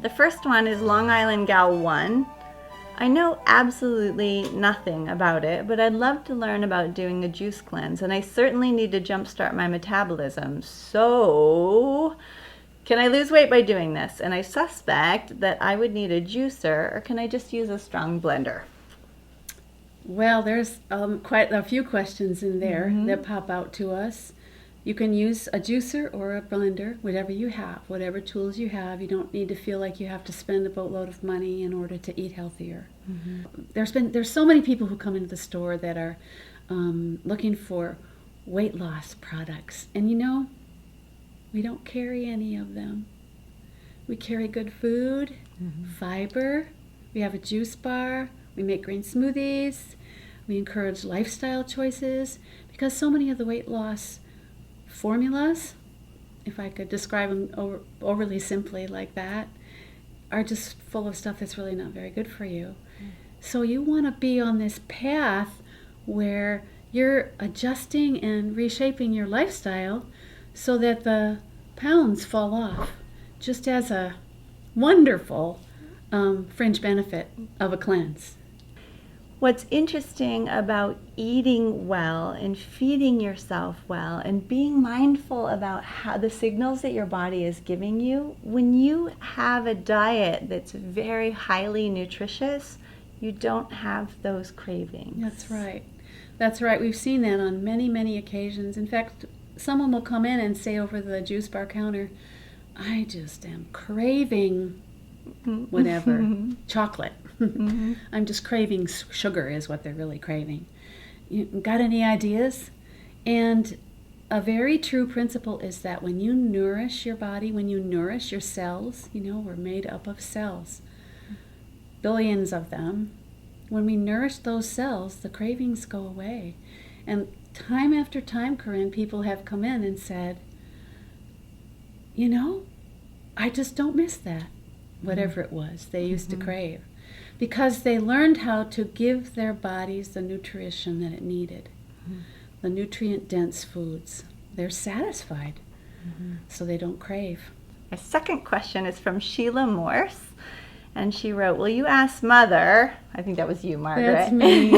The first one is Long Island Gal 1. I know absolutely nothing about it, but I'd love to learn about doing a juice cleanse, and I certainly need to jumpstart my metabolism. So, can I lose weight by doing this? And I suspect that I would need a juicer, or can I just use a strong blender? Well, there's quite a few questions in there that pop out to us. You can use a juicer or a blender, whatever you have, whatever tools you have. You don't need to feel like you have to spend a boatload of money in order to eat healthier. There's so many people who come into the store that are looking for weight loss products, and we don't carry any of them. We carry good food, fiber. We have a juice bar. We make green smoothies. We encourage lifestyle choices, because so many of the weight loss formulas, if I could describe them overly simply like that, are just full of stuff that's really not very good for you. So you want to be on this path where you're adjusting and reshaping your lifestyle so that the pounds fall off, just as a wonderful fringe benefit of a cleanse. What's interesting about eating well and feeding yourself well and being mindful about how the signals that your body is giving you, when you have a diet that's very highly nutritious, you don't have those cravings. That's right. That's right. We've seen that on many, many occasions. In fact, someone will come in and say over the juice bar counter, I just am craving whatever, chocolate. I'm just craving sugar is what they're really craving. You got any ideas? And a very true principle is that when you nourish your body, when you nourish your cells, we're made up of cells, billions of them. When we nourish those cells, the cravings go away. And time after time, Corinne, people have come in and said, I just don't miss that, whatever it was they used to crave, because they learned how to give their bodies the nutrition that it needed, the nutrient-dense foods. They're satisfied, so they don't crave. My second question is from Sheila Morse, and she wrote, will you ask Mother, I think that was you, Margaret. That's me.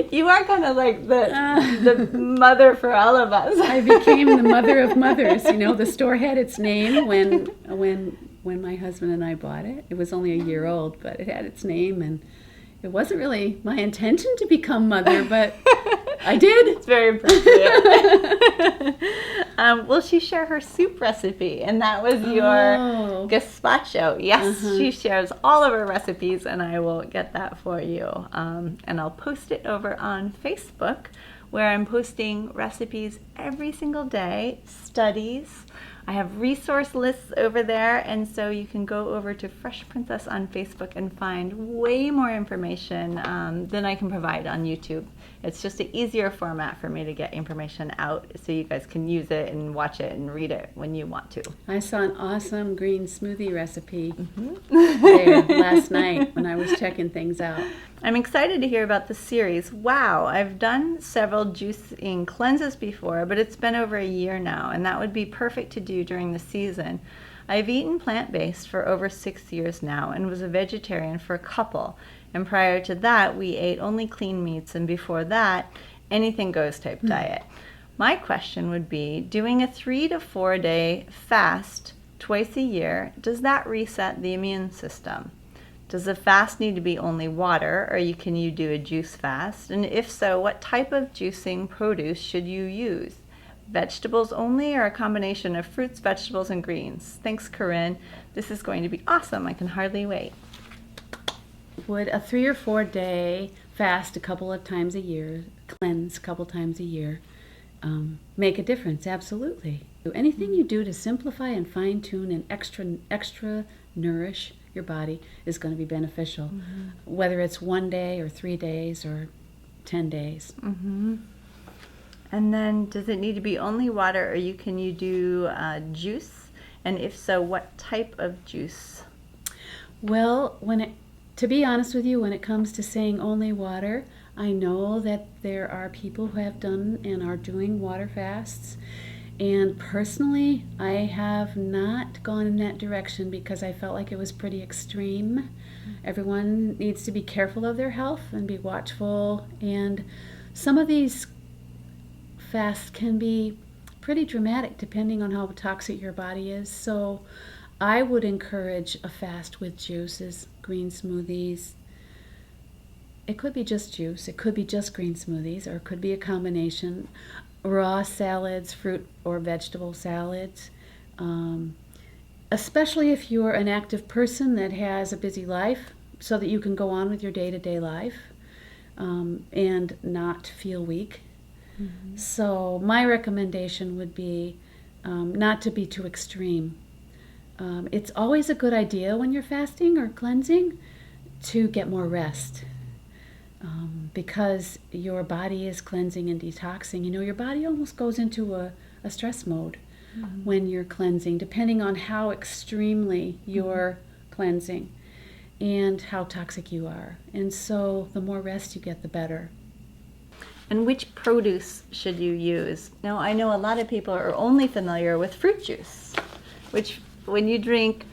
You are kind of like the mother for all of us. I became the mother of mothers. The store had its name when my husband and I bought it. It was only a year old, but it had its name, and it wasn't really my intention to become mother, but I did. It's very appropriate. Will she share her soup recipe? And that was your gazpacho. Yes, she shares all of her recipes, and I will get that for you. And I'll post it over on Facebook, where I'm posting recipes every single day, studies. I have resource lists over there, and so you can go over to Fresh Princess on Facebook and find way more information than I can provide on YouTube. It's just an easier format for me to get information out so you guys can use it and watch it and read it when you want to. I saw an awesome green smoothie recipe there last night when I was checking things out. I'm excited to hear about the series. Wow, I've done several juicing cleanses before, but it's been over a year now, and that would be perfect to do during the season. I've eaten plant-based for over 6 years now and was a vegetarian for a couple. And prior to that, we ate only clean meats, and before that, anything goes type diet. My question would be, doing a 3 to 4 day fast twice a year, does that reset the immune system? Does the fast need to be only water, or can you do a juice fast? And if so, what type of juicing produce should you use? Vegetables only, or a combination of fruits, vegetables, and greens? Thanks, Corinne. This is going to be awesome. I can hardly wait. Would a 3 or 4 day fast a couple of times a year, cleanse a couple times a year, make a difference? Absolutely. Anything you do to simplify and fine tune and extra nourish your body is going to be beneficial, whether it's 1 day or 3 days or 10 days. And then, does it need to be only water, or can you do juice? And if so, what type of juice? Well, to be honest with you, when it comes to saying only water, I know that there are people who have done and are doing water fasts, And personally, I have not gone in that direction because I felt like it was pretty extreme. Everyone needs to be careful of their health and be watchful. And some of these fasts can be pretty dramatic depending on how toxic your body is. So I would encourage a fast with juices, green smoothies. It could be just juice, it could be just green smoothies, or it could be a combination. Raw salads, fruit or vegetable salads. Especially if you're an active person that has a busy life, so that you can go on with your day-to-day life and not feel weak. Mm-hmm. So my recommendation would be not to be too extreme. It's always a good idea when you're fasting or cleansing to get more rest because your body is cleansing and detoxing. You know, your body almost goes into a stress mode when you're cleansing, depending on how extremely you're cleansing and how toxic you are. And so the more rest you get, the better. And which produce should you use? Now, I know a lot of people are only familiar with fruit juice, which when you drink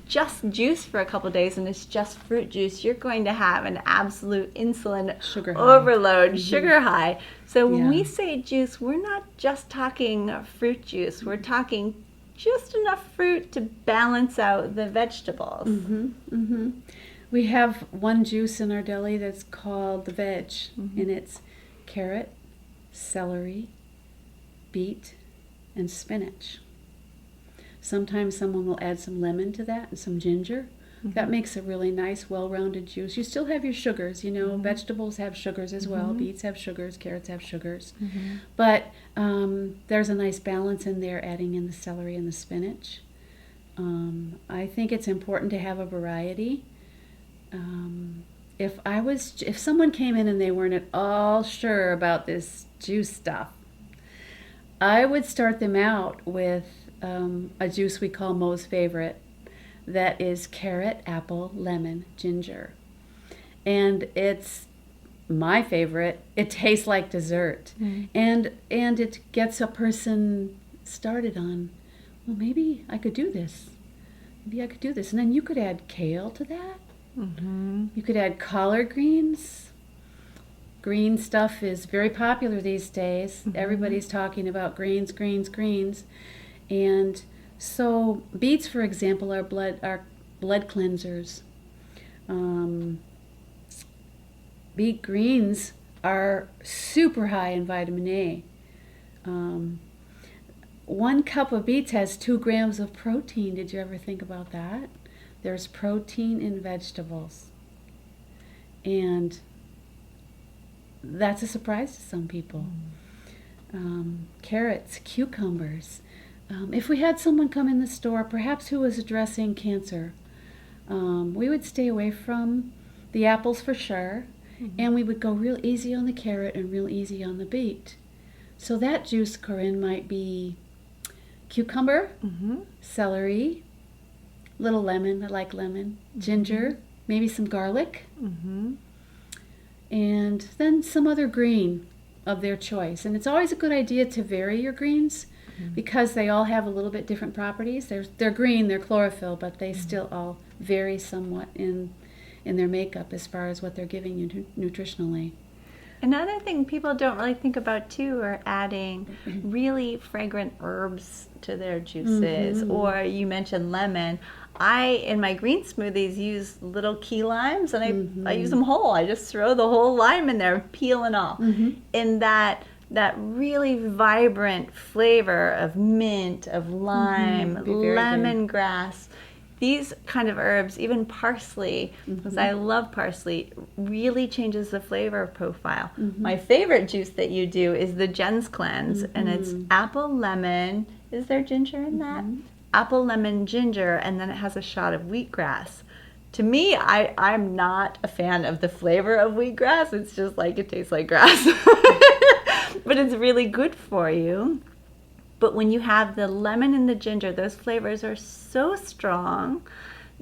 just juice for a couple of days and it's just fruit juice, you're going to have an absolute insulin sugar overload, sugar high. So when we say juice, we're not just talking fruit juice. We're talking just enough fruit to balance out the vegetables. We have one juice in our deli that's called the veg, and it's carrot, celery, beet, and spinach. Sometimes someone will add some lemon to that and some ginger. That makes a really nice, well-rounded juice. You still have your sugars, you know, vegetables have sugars as well. Beets have sugars, carrots have sugars. But there's a nice balance in there, adding in the celery and the spinach. I think it's important to have a variety. If someone came in and they weren't at all sure about this juice stuff, I would start them out with a juice we call Mo's Favorite. That is carrot, apple, lemon, ginger. And it's my favorite. It tastes like dessert. And it gets a person started on, well, maybe I could do this. Maybe I could do this. And then you could add kale to that. You could add collard greens. Green stuff is very popular these days. Everybody's talking about greens. And so beets, for example, are blood cleansers. Beet greens are super high in vitamin A. 1 cup of beets has 2 grams of protein. Did you ever think about that? There's protein in vegetables. And that's a surprise to some people. Carrots, cucumbers. If we had someone come in the store, perhaps who was addressing cancer, we would stay away from the apples for sure, and we would go real easy on the carrot and real easy on the beet. So that juice, Corinne, might be cucumber, celery, little lemon, I like lemon, ginger, maybe some garlic, and then some other green of their choice. And it's always a good idea to vary your greens because they all have a little bit different properties. They're green, they're chlorophyll, but they still all vary somewhat in their makeup as far as what they're giving you nutritionally. Another thing people don't really think about too are adding really fragrant herbs to their juices. Or you mentioned lemon. In my green smoothies, use little key limes, and I use them whole. I just throw the whole lime in there, peel and all. And that really vibrant flavor of mint, of lime, lemongrass. These kind of herbs, even parsley, because I love parsley, really changes the flavor profile. My favorite juice that you do is the Jen's Cleanse, and it's apple, lemon. Is there ginger in that? Apple, lemon, ginger, and then it has a shot of wheatgrass. To me, I'm not a fan of the flavor of wheatgrass. It's just like it tastes like grass. But it's really good for you. But when you have the lemon and the ginger, those flavors are so strong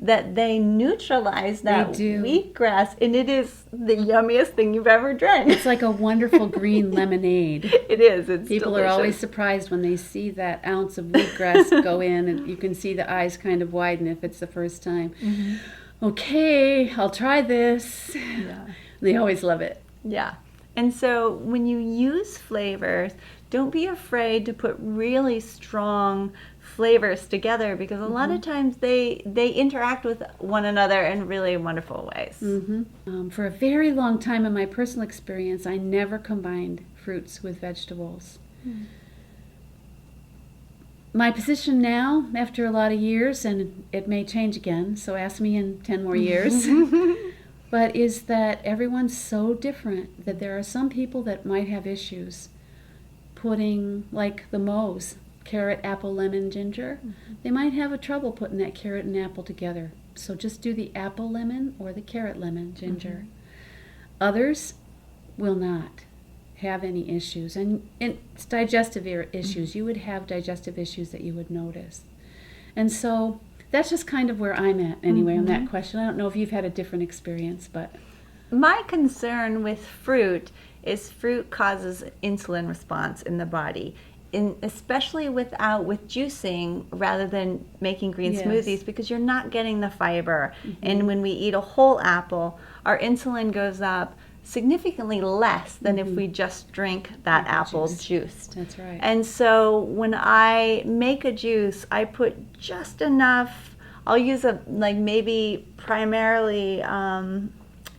that they neutralize that do. wheatgrass, and it is the yummiest thing you've ever drank. It's like a wonderful green lemonade. It is. It's People delicious. are always surprised when they see that ounce of wheatgrass go in, and you can see the eyes kind of widen if it's the first time. Mm-hmm. Okay, I'll try this. Yeah. They always love it. Yeah. And so when you use flavors, don't be afraid to put really strong flavors together, because a lot of times they interact with one another in really wonderful ways. For a very long time in my personal experience, I never combined fruits with vegetables. My position now, after a lot of years, and it may change again, so ask me in 10 more years, but is that everyone's so different that there are some people that might have issues putting, like the Moe's, carrot, apple, lemon, ginger. They might have a trouble putting that carrot and apple together. So just do the apple lemon or the carrot lemon ginger. Others will not have any issues. And it's digestive issues. You would have digestive issues that you would notice. And so that's just kind of where I'm at anyway on that question. I don't know if you've had a different experience, but My concern with fruit is fruit causes insulin response in the body. Especially with juicing rather than making green smoothies, because you're not getting the fiber. And when we eat a whole apple, our insulin goes up significantly less than if we just drink that apple juiced. That's right. And so when I make a juice, I put just enough. I'll use maybe primarily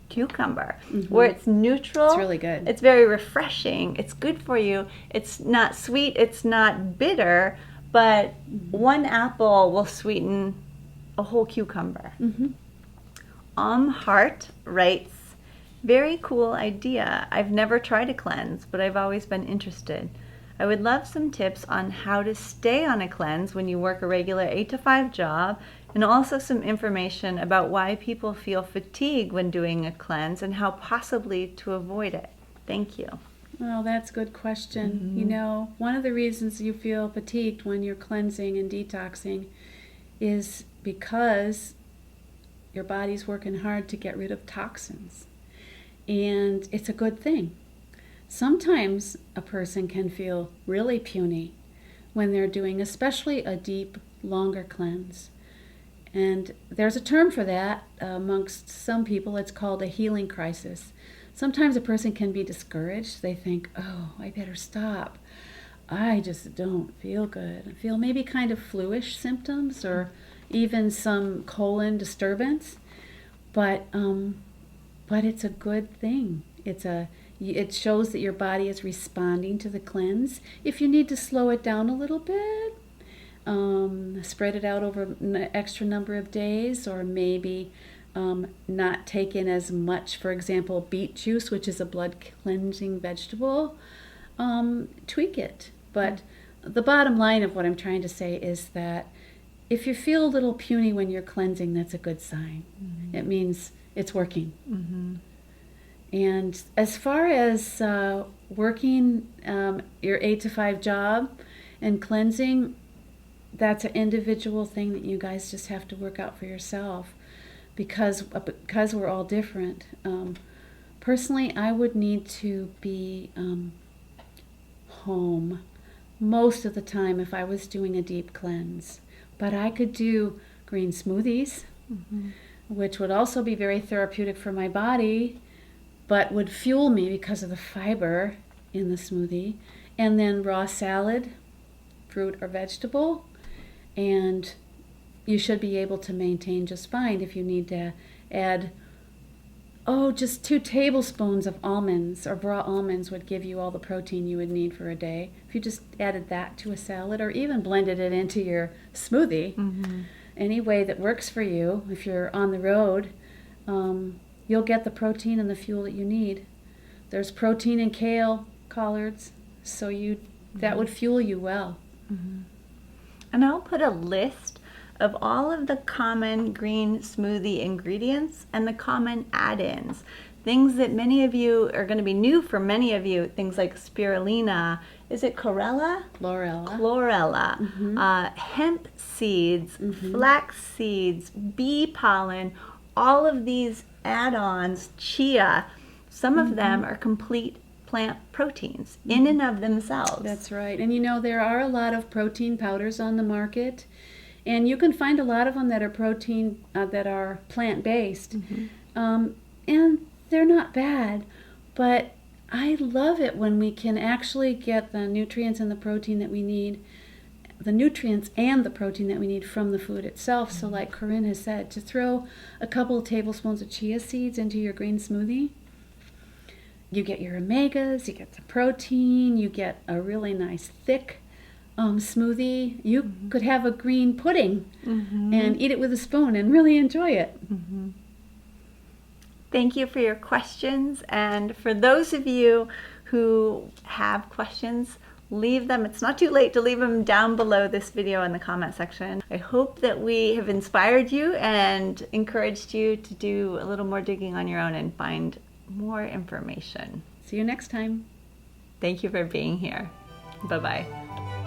cucumber, where it's neutral. It's really good. It's very refreshing. It's good for you. It's not sweet. It's not bitter. But one apple will sweeten a whole cucumber. Hart writes, very cool idea. I've never tried a cleanse, but I've always been interested. I would love some tips on how to stay on a cleanse when you work a regular 8 to 5 job, and also some information about why people feel fatigue when doing a cleanse and how possibly to avoid it. Thank you. Well, that's a good question. You know, one of the reasons you feel fatigued when you're cleansing and detoxing is because your body's working hard to get rid of toxins. And it's a good thing. Sometimes a person can feel really puny when they're doing especially a deep, longer cleanse. And there's a term for that amongst some people. It's called a healing crisis. Sometimes a person can be discouraged. They think, oh, I better stop. I just don't feel good. I feel maybe kind of flu-ish symptoms or even some colon disturbance. But it's a good thing. It shows that your body is responding to the cleanse. If you need to slow it down a little bit, spread it out over an extra number of days, or maybe not take in as much, for example, beet juice, which is a blood cleansing vegetable, tweak it. But the bottom line of what I'm trying to say is that if you feel a little puny when you're cleansing, that's a good sign. It means it's working. And as far as working your 8 to 5 job and cleansing, that's an individual thing that you guys just have to work out for yourself, because we're all different. Personally, I would need to be home most of the time if I was doing a deep cleanse. But I could do green smoothies, which would also be very therapeutic for my body, but would fuel me because of the fiber in the smoothie. And then raw salad, fruit or vegetable, and you should be able to maintain just fine. If you need to add, just 2 tablespoons of almonds or raw almonds would give you all the protein you would need for a day. If you just added that to a salad or even blended it into your smoothie, any way that works for you, if you're on the road, you'll get the protein and the fuel that you need. There's protein in kale, collards, so that would fuel you well. And I'll put a list of all of the common green smoothie ingredients and the common add-ins. Things that many of you are going to be new for many of you, things like spirulina, is it chlorella? Chlorella, hemp seeds, flax seeds, bee pollen, all of these add-ons, chia, some of them are complete plant proteins in and of themselves. That's right. And you know, there are a lot of protein powders on the market, and you can find a lot of them that are protein, that are plant-based. And they're not bad, but I love it when we can actually get the nutrients and the protein that we need, the nutrients and the protein that we need from the food itself. So like Corinne has said, to throw a couple of tablespoons of chia seeds into your green smoothie, you get your omegas, you get the protein, you get a really nice thick smoothie. You could have a green pudding and eat it with a spoon and really enjoy it. Thank you for your questions, and for those of you who have questions, leave them. It's not too late to leave them down below this video in the comment section. I hope that we have inspired you and encouraged you to do a little more digging on your own and find more information. See you next time. Thank you for being here. Bye-bye.